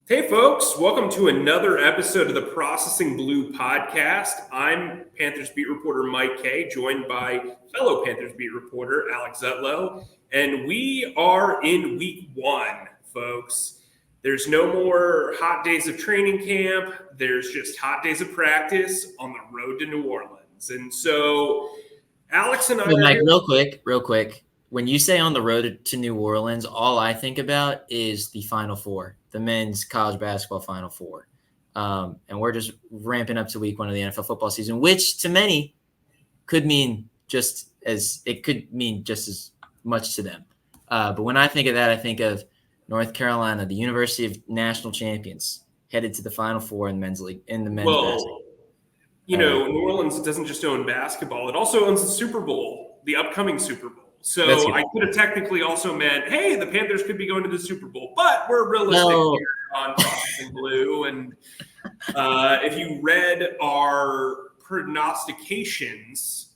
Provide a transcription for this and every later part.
Hey folks, welcome to another episode of the Processing Blue podcast. I'm Panthers beat reporter Mike Kaye, joined by fellow Panthers beat reporter Alex Zietlow, and we are in week one, folks. There's no more hot days of training camp. There's just hot days of practice on the road to New Orleans. And so Alex and I Hey, Mike, real quick. When you say on the road to New Orleans, all I think about is the Final Four, the men's college basketball Final Four. And we're just ramping up to week one of the NFL football season, which to many could mean just as much to them. But when I think of that, I think of North Carolina, the University of National Champions, headed to the Final Four in the men's league, in the men's basketball. New Orleans doesn't just own basketball. It also owns the Super Bowl, the upcoming Super Bowl. So I could have technically also meant, hey, the Panthers could be going to the Super Bowl. But we're realistic here on Processing Blue. And if you read our prognostications,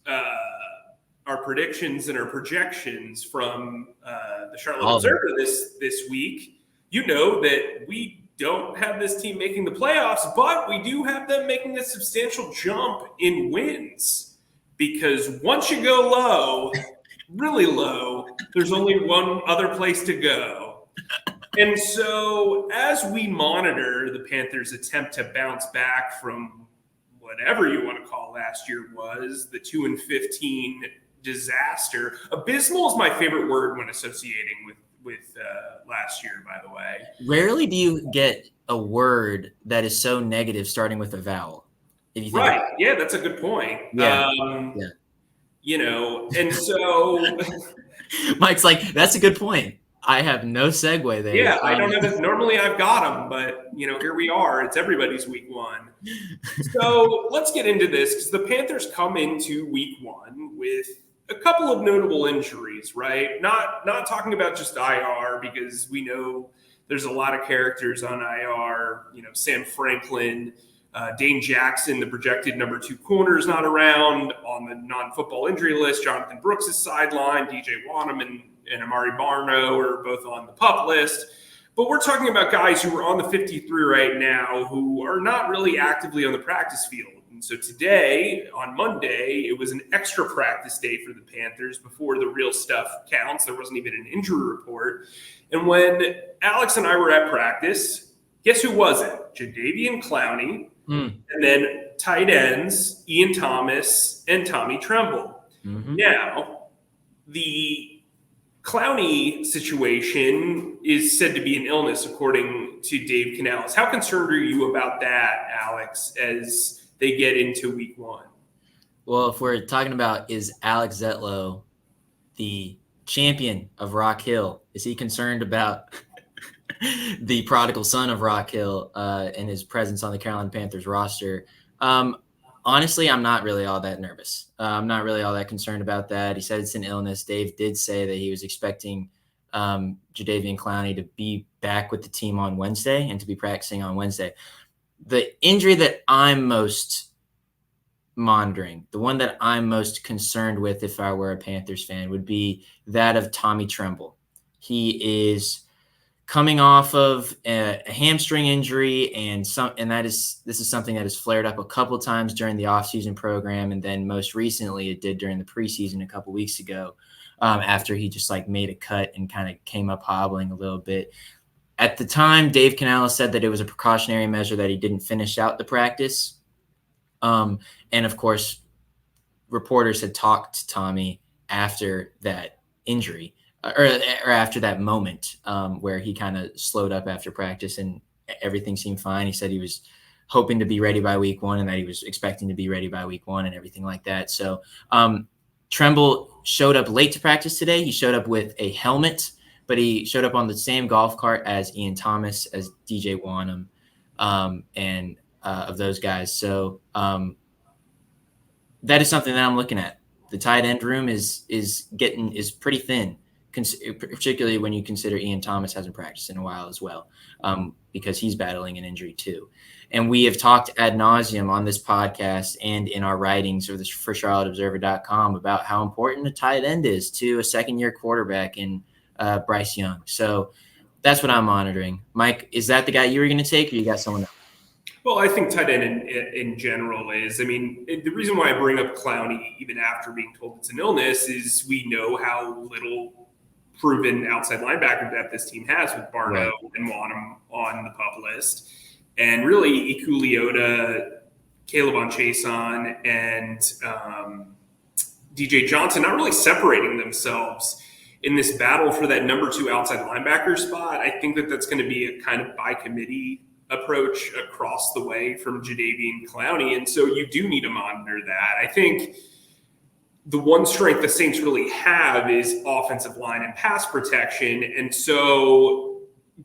our predictions and our projections from the Charlotte Observer this week, you know that we don't have this team making the playoffs, but we do have them making a substantial jump in wins, because once you go low, really low, there's only one other place to go. And so as we monitor the Panthers' attempt to bounce back from whatever you want to call last year was, the 2-15 disaster. Abysmal is my favorite word when associating with last year, by the way. Rarely do you get a word that is so negative starting with a vowel. If you think right. Yeah, that's a good point. Yeah. You know, and so Mike's like, that's a good point. I have no segue there. Yeah, I don't have it. Normally I've got them, but, here we are. It's everybody's week one. So let's get into this, because the Panthers come into week one with a couple of notable injuries, right? Not talking about just IR, because we know there's a lot of characters on IR. Sam Franklin, Dane Jackson, the projected number 2 corner, is not around. On the non-football injury list, Jonathan Brooks is sidelined. DJ Wanham and Amari Barno are both on the PUP list. But we're talking about guys who are on the 53 right now who are not really actively on the practice field. And so today, on Monday, it was an extra practice day for the Panthers before the real stuff counts. There wasn't even an injury report. And when Alex and I were at practice, guess who wasn't? Jadeveon Clowney, and then tight ends, Ian Thomas and Tommy Tremble. Mm-hmm. Now, the Clowney situation is said to be an illness, according to Dave Canales. How concerned are you about that, Alex, as they get into week one? Well, if we're talking about, is Alex Zietlow the champion of Rock Hill? Is he concerned about the prodigal son of Rock Hill and his presence on the Carolina Panthers roster? Honestly, I'm not really all that nervous. I'm not really all that concerned about that. He said it's an illness. Dave did say that he was expecting Jadeveon Clowney to be back with the team on Wednesday and to be practicing on Wednesday. The injury that I'm most monitoring, the one that I'm most concerned with if I were a Panthers fan, would be that of Tommy Tremble. He is coming off of a hamstring injury, and this is something that has flared up a couple times during the offseason program, and then most recently it did during the preseason a couple weeks ago, after he just made a cut and kind of came up hobbling a little bit. At the time, Dave Canales said that it was a precautionary measure that he didn't finish out the practice. And of course, reporters had talked to Tommy after that injury, or after that moment where he kind of slowed up after practice and everything seemed fine. He said he was hoping to be ready by week one and that he was expecting to be ready by week one and everything like that. So Tremble showed up late to practice today. He showed up with a helmet, but he showed up on the same golf cart as Ian Thomas, as DJ Wanham, and of those guys. So that is something that I'm looking at. The tight end room is pretty thin, particularly when you consider Ian Thomas hasn't practiced in a while as well, because he's battling an injury too. And we have talked ad nauseum on this podcast and in our writings for CharlotteObserver.com about how important a tight end is to a second-year quarterback in Bryce Young. So That's what I'm monitoring. Mike, is that the guy you were going to take, or you got someone else? Well, I think tight end in general is, I mean, the reason why I bring up Clowney even after being told it's an illness is we know how little proven outside linebacker depth this team has with Barno and Wanham on the pup list. And really, Ikuliota, Caleb on Chason, and DJ Johnson not really separating themselves in this battle for that number 2 outside linebacker spot. I think that that's going to be a kind of by committee approach across the way from Jadeveon Clowney. And so you do need to monitor that. I think the one strength the Saints really have is offensive line and pass protection. And so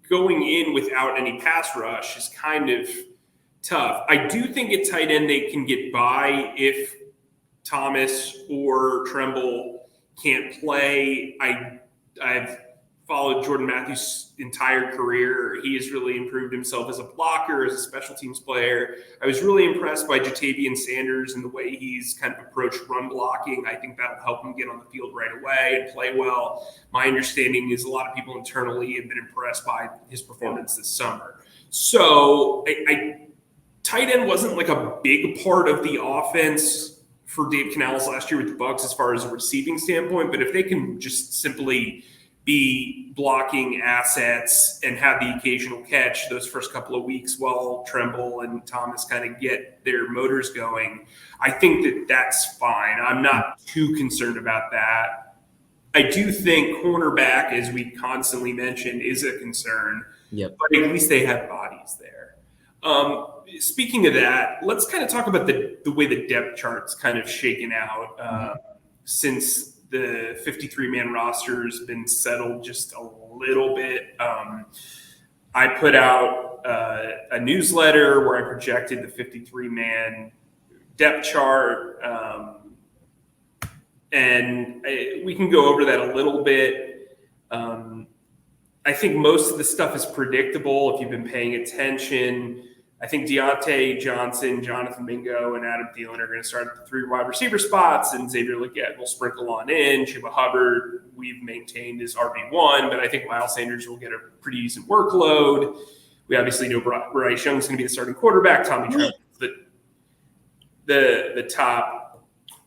going in without any pass rush is kind of tough. I do think at tight end they can get by if Thomas or Tremble can't play. I've followed Jordan Matthews' entire career. He has really improved himself as a blocker, as a special teams player. I was really impressed by Jatavian Sanders and the way he's kind of approached run blocking. I think that'll help him get on the field right away and play well. My understanding is a lot of people internally have been impressed by his performance this summer. So tight end wasn't like a big part of the offense for Dave Canales last year with the Bucs as far as a receiving standpoint, but if they can just simply be blocking assets and have the occasional catch those first couple of weeks while Tremble and Thomas kind of get their motors going, I think that that's fine. I'm not too concerned about that. I do think cornerback, as we constantly mention, is a concern, but at least they have bodies there. Speaking of that, let's kind of talk about the way the depth chart's kind of shaken out since the 53-man roster has been settled just a little bit. I put out a newsletter where I projected the 53-man depth chart, and we can go over that a little bit. I think most of the stuff is predictable if you've been paying attention. I think Deontay Johnson, Jonathan Mingo, and Adam Thielen are going to start at the 3 wide receiver spots, and Xavier Legette will sprinkle on in. Chuba Hubbard, we've maintained as RB1, but I think Miles Sanders will get a pretty decent workload. We obviously know Bryce Young's going to be the starting quarterback. Tommy Tremble is the top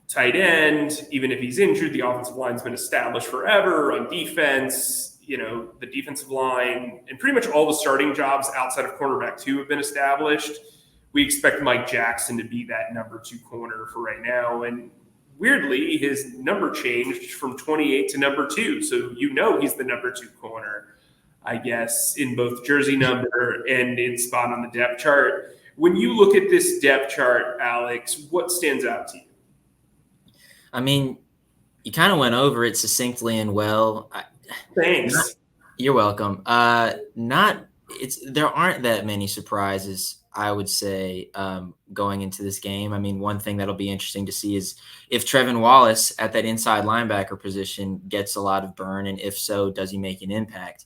tight end. Even if he's injured, the offensive line's been established forever on defense. You know, the defensive line and pretty much all the starting jobs outside of cornerback 2 have been established. We expect Mike Jackson to be that number 2 corner for right now. And weirdly, his number changed from 28 to number 2. So you know he's the number 2 corner, I guess, in both jersey number and in spot on the depth chart. When you look at this depth chart, Alex, what stands out to you? I mean, you kind of went over it succinctly and well. Thanks. You're welcome. There aren't that many surprises, I would say, going into this game. I mean, one thing that'll be interesting to see is if Trevin Wallace at that inside linebacker position gets a lot of burn, and if so, does he make an impact?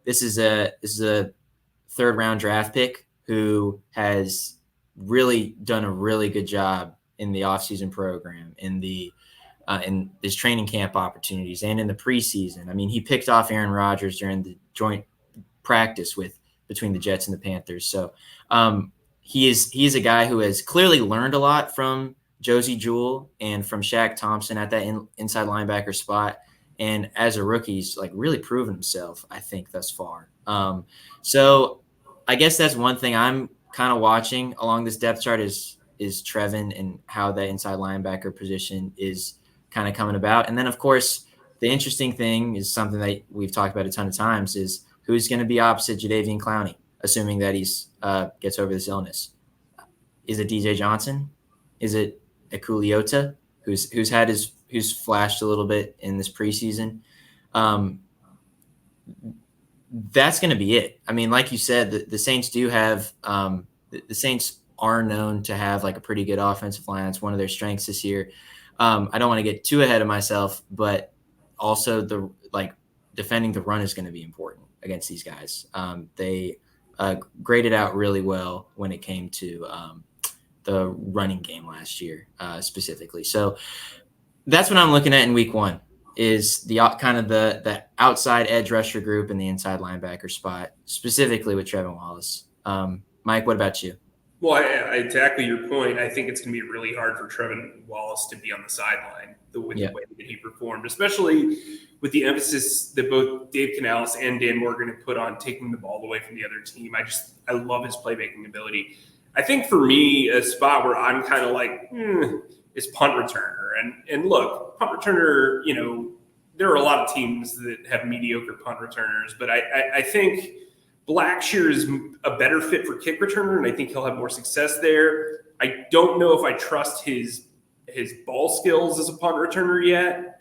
This is a 3rd round draft pick who has really done a really good job in the offseason program, in his training camp opportunities, and in the preseason. I mean, he picked off Aaron Rodgers during the joint practice between the Jets and the Panthers. So he is a guy who has clearly learned a lot from Josie Jewell and from Shaq Thompson at that inside linebacker spot. And as a rookie, he's like really proven himself, I think, thus far. So I guess that's one thing I'm kind of watching along this depth chart is Trevin and how that inside linebacker position is kind of coming about. And then, of course, the interesting thing is something that we've talked about a ton of times is who's going to be opposite Jadeveon Clowney, assuming that he's gets over this illness. Is it DJ Johnson? Is it Ikuliota, who's flashed a little bit in this preseason? That's going to be it. I mean, like you said, the Saints do have the Saints are known to have like a pretty good offensive line. It's one of their strengths this year. I don't want to get too ahead of myself, but also defending the run is going to be important against these guys. They graded out really well when it came to the running game last year specifically. So that's what I'm looking at in week 1. is the kind of the outside edge rusher group and the inside linebacker spot, specifically with Trevin Wallace. Mike, what about you? Well, I exactly your point. I think it's going to be really hard for Trevin Wallace to be on the sideline with the way that he performed, especially with the emphasis that both Dave Canales and Dan Morgan have put on taking the ball away from the other team. I love his playmaking ability. I think for me, a spot where I'm kind of like, is punt returner. And look, punt returner, there are a lot of teams that have mediocre punt returners, but I think Blackshear is a better fit for kick returner, and I think he'll have more success there. I don't know if I trust his ball skills as a punt returner yet.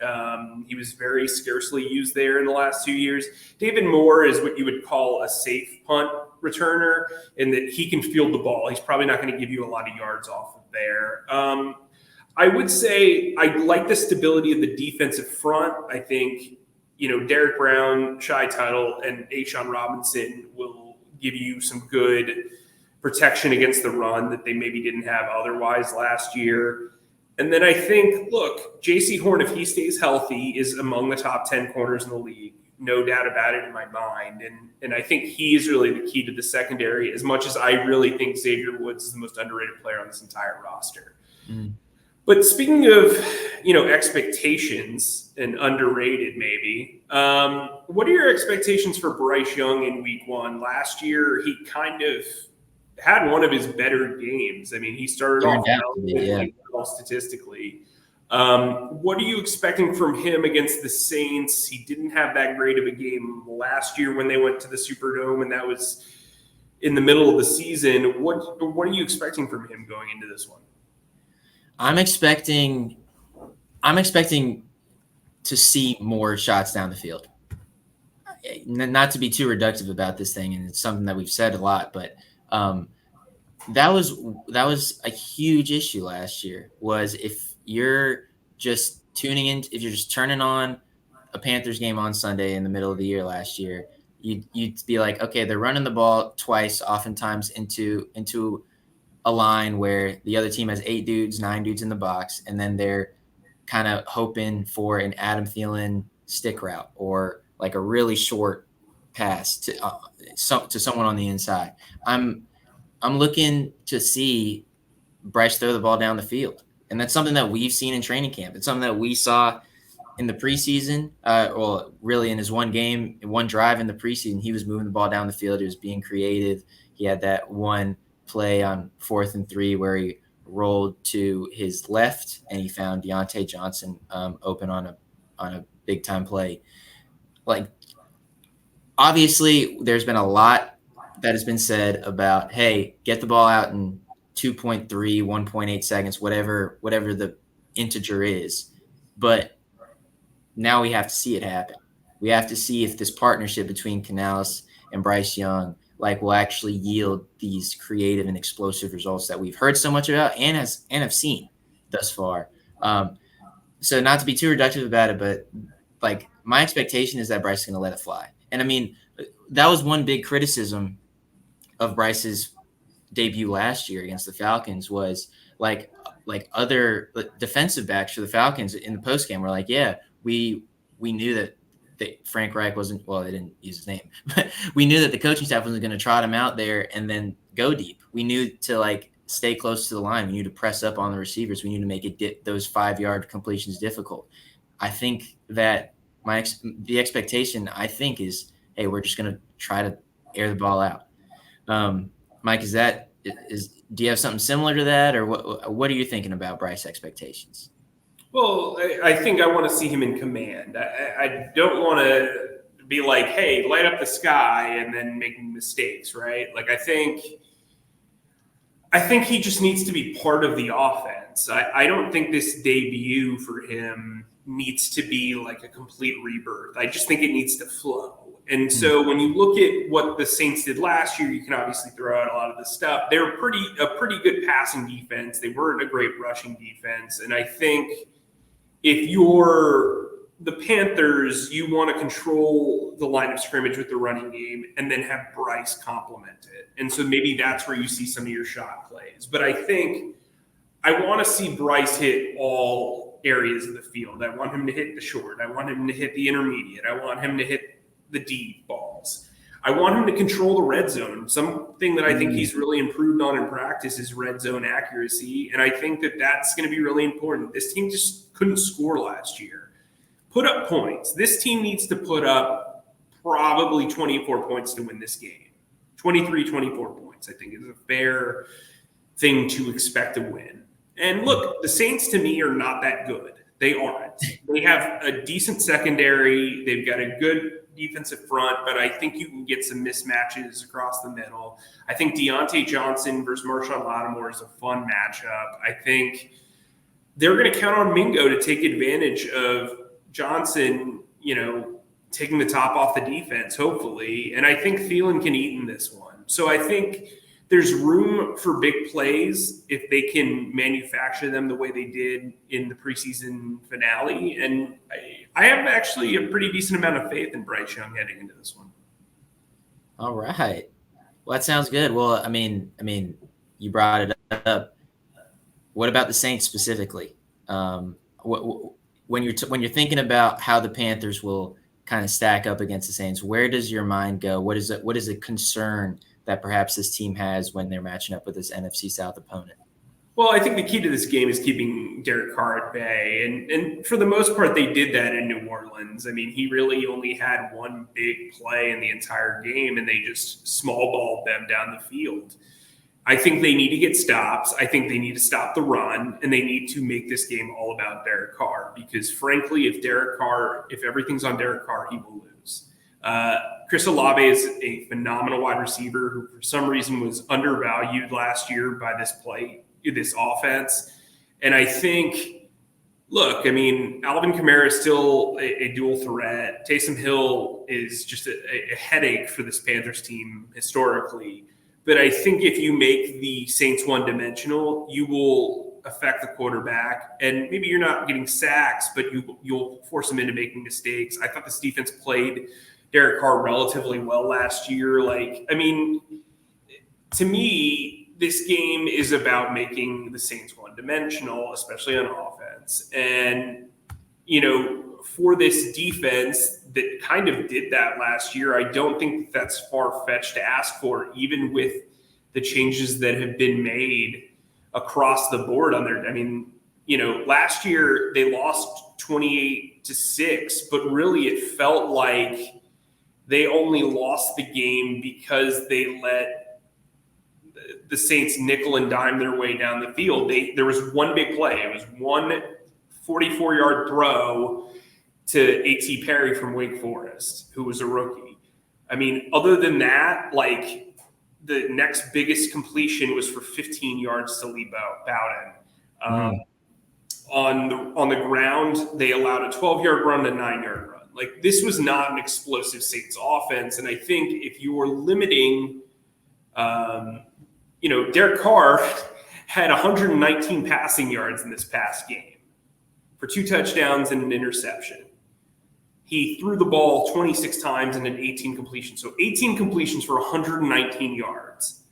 He was very scarcely used there in the last 2 years. David Moore is what you would call a safe punt returner in that he can field the ball. He's probably not going to give you a lot of yards off of there. I would say I like the stability of the defensive front. I think Derek Brown, Shai Tuttle, and A'Shawn Robinson will give you some good protection against the run that they maybe didn't have otherwise last year. And then I think, look, J.C. Horn, if he stays healthy, is among the top 10 corners in the league. No doubt about it in my mind. And I think he is really the key to the secondary, as much as I really think Xavier Woods is the most underrated player on this entire roster. But speaking of, expectations and underrated maybe, what are your expectations for Bryce Young in week one? Last year, he kind of had one of his better games. I mean, he started off well statistically. What are you expecting from him against the Saints? He didn't have that great of a game last year when they went to the Superdome, and that was in the middle of the season. What are you expecting from him going into this one? I'm expecting to see more shots down the field. Not to be too reductive about this thing, and it's something that we've said a lot, but that was a huge issue last year. Was if you're just tuning in, if you're just turning on a Panthers game on Sunday in the middle of the year last year, you'd be like, okay, they're running the ball twice, oftentimes into a line where the other team has 8 dudes, 9 dudes in the box, and then they're kind of hoping for an Adam Thielen stick route or like a really short pass to someone on the inside. I'm looking to see Bryce throw the ball down the field, and that's something that we've seen in training camp. It's something that we saw in the preseason, really in his one drive in the preseason. He was moving the ball down the field. He was being creative. He had that one play on 4th and 3 where he rolled to his left and he found Deontay Johnson open on a big time play. Like, obviously there's been a lot that has been said about, hey, get the ball out in 2.3, 1.8 seconds, whatever the integer is. But now we have to see it happen. We have to see if this partnership between Canales and Bryce Young will actually yield these creative and explosive results that we've heard so much about and have seen thus far. So not to be too reductive about it, but my expectation is that Bryce is going to let it fly. And I mean, that was one big criticism of Bryce's debut last year against the Falcons was other defensive backs for the Falcons in the postgame were like, yeah, we knew that Frank Reich wasn't, well, they didn't use his name, but we knew that the coaching staff wasn't going to trot him out there and then go deep. We knew to stay close to the line. We knew to press up on the receivers. We knew to make it those 5-yard completions difficult. I think that the expectation, I think, is, hey, we're just going to try to air the ball out. Mike, do you have something similar to that, or what are you thinking about Bryce expectations? Well, I think I want to see him in command. I don't want to be like, hey, light up the sky and then making mistakes, right? I think he just needs to be part of the offense. I don't think this debut for him needs to be a complete rebirth. I just think it needs to flow. And so when you look at what the Saints did last year, you can obviously throw out a lot of the stuff. They were a pretty good passing defense. They weren't a great rushing defense. And I think if you're the Panthers, you want to control the line of scrimmage with the running game and then have Bryce complement it. And so maybe that's where you see some of your shot plays. But I think I want to see Bryce hit all areas of the field. I want him to hit the short. I want him to hit the intermediate. I want him to hit the deep balls. I want him to control the red zone. Something that I think he's really improved on in practice is red zone accuracy. And I think that that's going to be really important. This team just couldn't score last year. Put up points. This team needs to put up probably 24 points to win this game. 23, 24 points, I think, is a fair thing to expect to win. And look, the Saints to me are not that good. They aren't. They have a decent secondary. They've got a good defensive front, but I think you can get some mismatches across the middle. I think Deontay Johnson versus Marshawn Lattimore is a fun matchup. I think they're going to count on Mingo to take advantage of Johnson, taking the top off the defense, hopefully. And I think Thielen can eat in this one. So I think there's room for big plays if they can manufacture them the way they did in the preseason finale. And I have actually a pretty decent amount of faith in Bryce Young heading into this one. All right. Well, that sounds good. Well, I mean, you brought it up. What about the Saints specifically? When you're thinking about how the Panthers will kind of stack up against the Saints, where does your mind go? What is a concern that perhaps this team has when they're matching up with this NFC South opponent? Well, I think the key to this game is keeping Derek Carr at bay. And for the most part, they did that in New Orleans. I mean, he really only had one big play in the entire game, and they just small balled them down the field. I think they need to get stops. I think they need to stop the run, and they need to make this game all about Derek Carr because, frankly, if everything's on Derek Carr, he will lose. Chris Olave is a phenomenal wide receiver who, for some reason, was undervalued last year by this offense. And I think, Alvin Kamara is still a dual threat. Taysom Hill is just a headache for this Panthers team historically. But I think if you make the Saints one-dimensional, you will affect the quarterback. And maybe you're not getting sacks, but you'll force them into making mistakes. I thought this defense played Derek Carr relatively well last year. To me, this game is about making the Saints one-dimensional, especially on offense. And, for this defense that kind of did that last year, I don't think that's far-fetched to ask for, even with the changes that have been made across the board on their. Last year they lost 28-6, but really it felt like they only lost the game because they let the Saints nickel and dime their way down the field. There was one big play. It was one 44-yard throw to A.T. Perry from Wake Forest, who was a rookie. Other than that, the next biggest completion was for 15 yards to Lee Bowden. On the ground, they allowed a 12-yard run and a 9-yard run. This was not an explosive Saints offense. And I think if you were limiting, Derek Carr had 119 passing yards in this past game for 2 touchdowns and an interception. He threw the ball 26 times and an 18 completion. So 18 completions for 119 yards.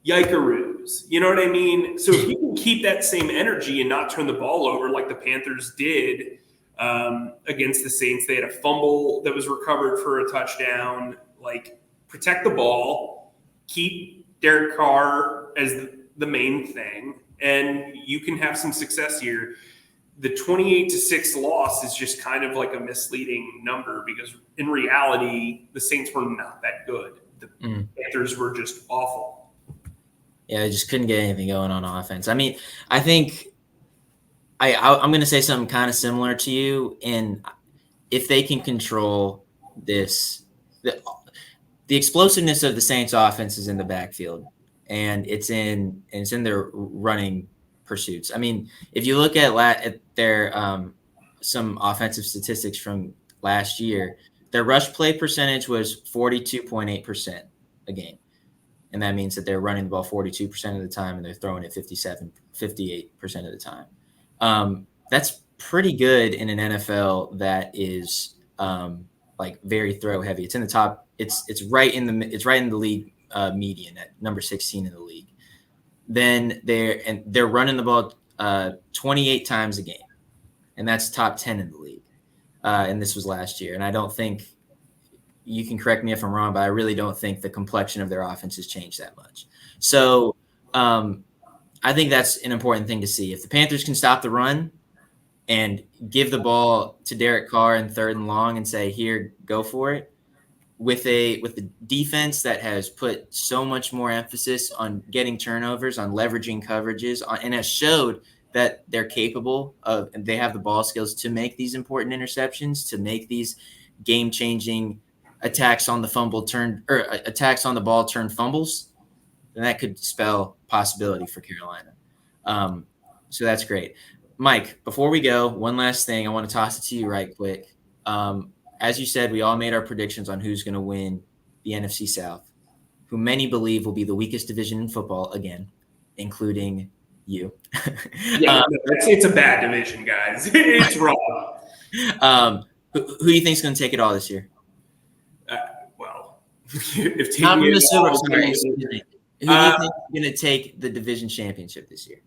Yikeroos. You know what I mean? So if you can keep that same energy and not turn the ball over like the Panthers did against the Saints, they had a fumble that was recovered for a touchdown. Protect the ball, keep Derek Carr as the main thing, and you can have some success here. The 28-6 loss is just kind of like a misleading number because in reality, the Saints were not that good. The Panthers were just awful. Yeah, they just couldn't get anything going on offense. I think I'm going to say something kind of similar to you. And if they can control this, the explosiveness of the Saints offense is in the backfield, and it's in their running pursuits. If you look at their some offensive statistics from last year, their rush play percentage was 42.8% a game. And that means that they're running the ball 42% of the time and they're throwing it 58% of the time. That's pretty good in an NFL that is very throw heavy. It's in the top. It's right in the league median at number 16 in the league. Then they're running the ball 28 times a game. and that's top 10 in the league. And this was last year. And I don't think, you can correct me if I'm wrong, but I really don't think the complexion of their offense has changed that much. So I think that's an important thing to see. If the Panthers can stop the run and give the ball to Derek Carr in 3rd and long and say, here, go for it, with the defense that has put so much more emphasis on getting turnovers, on leveraging coverages, and has showed that they're capable of, and they have the ball skills to make these important interceptions, to make these game-changing attacks on the ball turn fumbles, then that could spell possibility for Carolina. So that's great. Mike, before we go, one last thing. I want to toss it to you right quick. As you said, we all made our predictions on who's going to win the NFC South, who many believe will be the weakest division in football again, including you. Yeah, it's a bad division, guys. It's wrong. Who do you think is going to take it all this year? If not from the Silver, sorry, excuse me. Who do you think is going to take the division championship this year?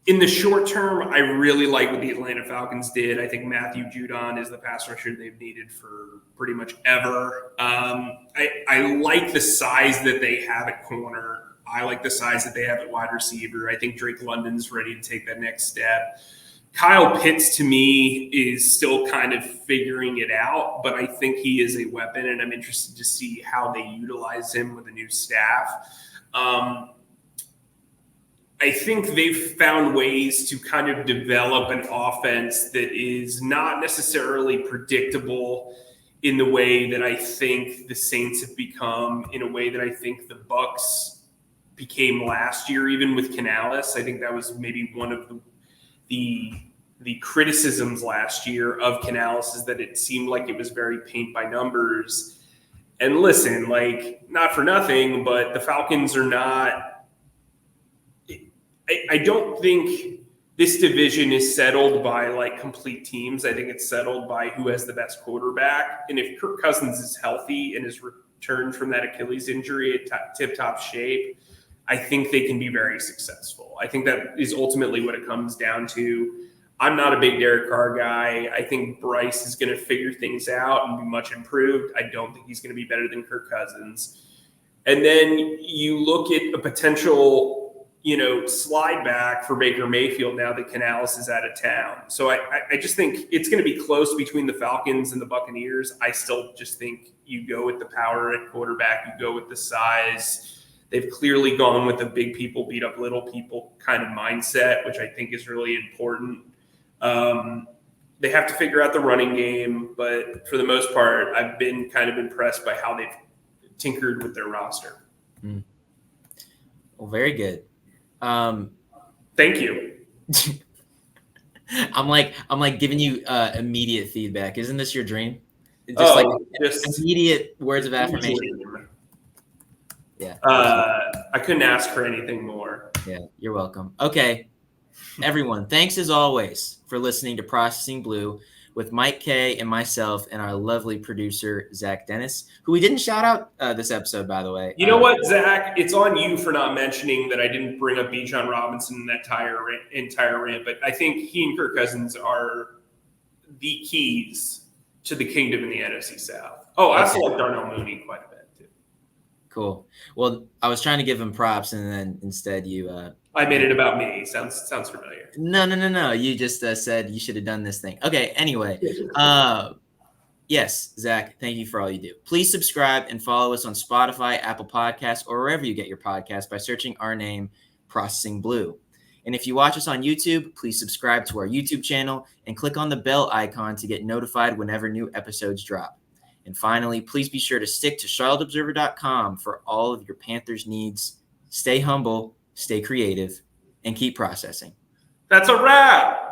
In the short term, I really like what the Atlanta Falcons did. I think Matthew Judon is the pass rusher they've needed for pretty much ever. I like the size that they have at corner. I like the size that they have at wide receiver. I think Drake London's ready to take that next step. Kyle Pitts, to me, is still kind of figuring it out, but I think he is a weapon, and I'm interested to see how they utilize him with a new staff. I think they've found ways to kind of develop an offense that is not necessarily predictable in the way that I think the Saints have become, in a way that I think the Bucs became last year, even with Canales. I think that was maybe one of the criticisms last year of Canales, is that it seemed like it was very paint by numbers. And listen, like, not for nothing, but the Falcons are not – I don't think this division is settled by, like, complete teams. I think it's settled by who has the best quarterback. And if Kirk Cousins is healthy and is returned from that Achilles injury at tip-top shape, I think they can be very successful. I think that is ultimately what it comes down to. I'm not a big Derek Carr guy. I think Bryce is going to figure things out and be much improved. I don't think he's going to be better than Kirk Cousins. And then you look at a potential, slide back for Baker Mayfield now that Canales is out of town. So I just think it's going to be close between the Falcons and the Buccaneers. I still just think you go with the power at quarterback. You go with the size. They've clearly gone with the big people beat up little people kind of mindset, which I think is really important. They have to figure out the running game, but for the most part, I've been kind of impressed by how they've tinkered with their roster. Well, very good. Thank you. I'm like giving you immediate feedback. Isn't this your dream? Just immediate words of affirmation. Yeah. I couldn't ask for anything more. Yeah, you're welcome. Okay. Everyone, thanks as always for listening to Processing Blue with Mike Kaye and myself and our lovely producer, Zach Dennis, who we didn't shout out this episode, by the way. You know what, Zach? It's on you for not mentioning that I didn't bring up Bijan Robinson in that entire rant, but I think he and Kirk Cousins are the keys to the kingdom in the NFC South. Oh, I also like Darnell Mooney quite a bit, too. Cool. Well, I was trying to give him props, and then instead you I made it about me. Sounds familiar. No. You just said you should have done this thing. Okay, anyway. Yes, Zach, thank you for all you do. Please subscribe and follow us on Spotify, Apple Podcasts, or wherever you get your podcasts by searching our name, Processing Blue. And if you watch us on YouTube, please subscribe to our YouTube channel and click on the bell icon to get notified whenever new episodes drop. And finally, please be sure to stick to CharlotteObserver.com for all of your Panthers needs. Stay humble, stay creative, and keep processing. That's a wrap.